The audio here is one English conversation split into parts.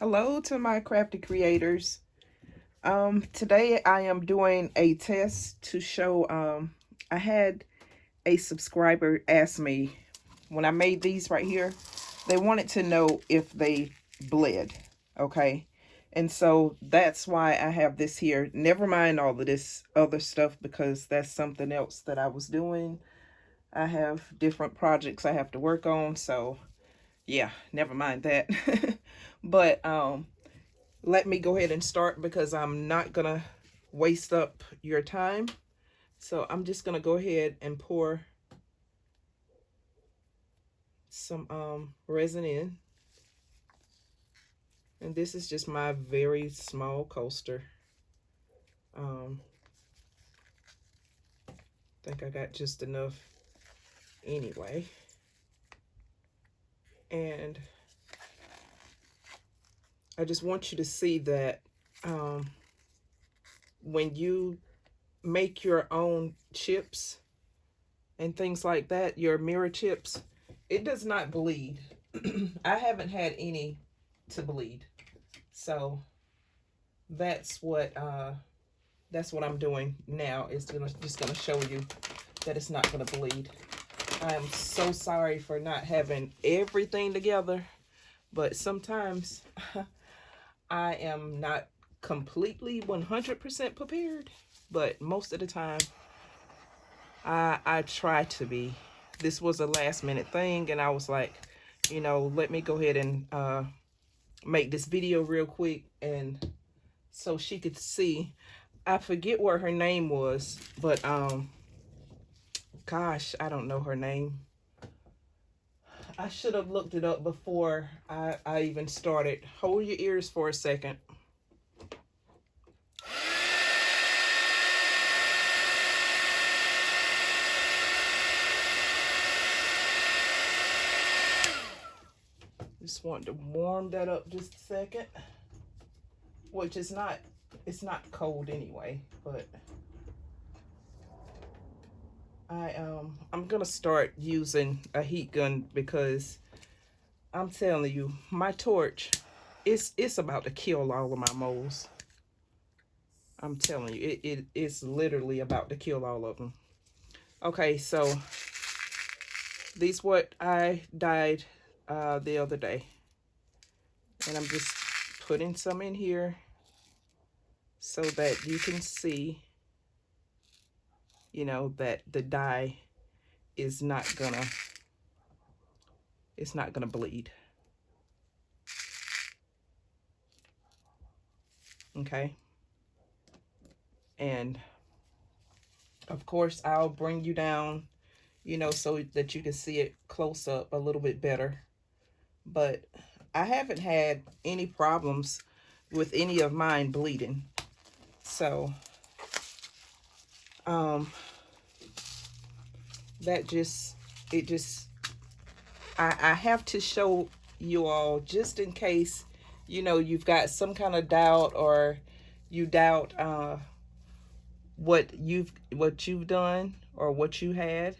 Hello to my crafty creators. Today I am doing a test to show I had a subscriber ask me when I made these right here, they wanted to know if they bled, okay? And so that's why I have this here. Never mind all of this other stuff because that's something else that I was doing. I have different projects I have to work on, so yeah, never mind that. But let me go ahead and start because I'm not gonna waste up your time. So I'm just gonna go ahead and pour some resin in. And this is just my very small coaster. I think I got just enough anyway. And I just want you to see that when you make your own chips and things like that, your mirror chips, it does not bleed. I haven't had any to bleed. So that's what I'm doing now, is just gonna show you that it's not gonna bleed. I am so sorry for not having everything together, but sometimes I am not completely 100% prepared, but most of the time I try to be. This was a last minute thing, and I was like, let me go ahead and make this video real quick, and so she could see. I forget what her name was, but gosh, I don't know her name. I should have looked it up before I even started. Hold your ears for a second. Just want to warm that up just a second. Which is not, it's not cold anyway, but I'm gonna start using a heat gun because I'm telling you, my torch, it's about to kill all of my molds. I'm telling you, it's literally about to kill all of them. Okay, so these what I dyed the other day, and I'm just putting some in here so that you can see, that the dye is not gonna, it's not gonna bleed. Okay, and of course I'll bring you down, so that you can see it close up a little bit better. But I haven't had any problems with any of mine bleeding. So that just, I have to show you all just in case, you've got some kind of doubt, or you doubt what you've done or what you had.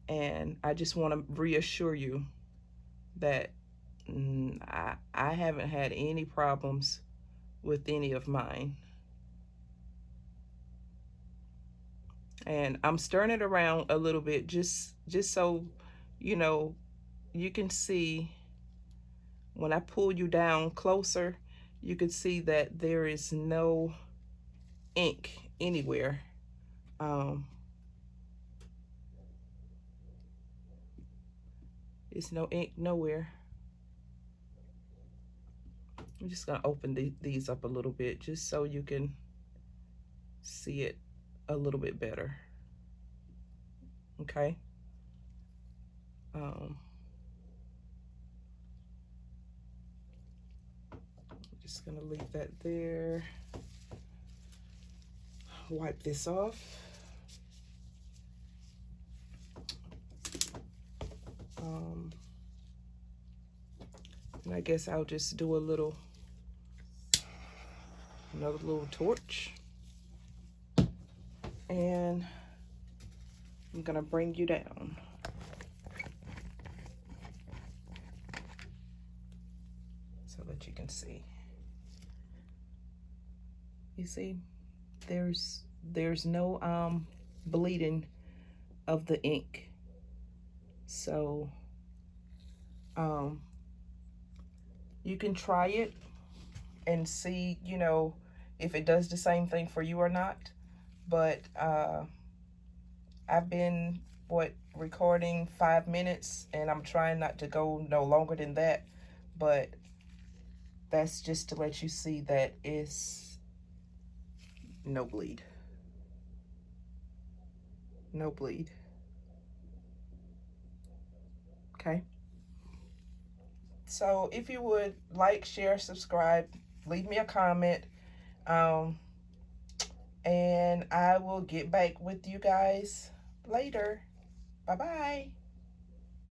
And I just want to reassure you that I haven't had any problems with any of mine. And I'm stirring it around a little bit just so you can see. When I pull you down closer, you can see that there is no ink anywhere. There's no ink nowhere. I'm just gonna open these up a little bit just so you can see it a little bit better. Okay. Just gonna leave that there. Wipe this off. And I guess I'll just do another little torch. And I'm gonna bring you down. So that you can can see. You see, there's no bleeding of the ink. So you can try it and see, you know, if it does the same thing for you or not. But I've been recording 5 minutes, and I'm trying not to go no longer than that. But that's just to let you see that it's no bleed. No bleed. Okay. So if you would like, share, subscribe, leave me a comment. And I will get back with you guys later. Bye-bye.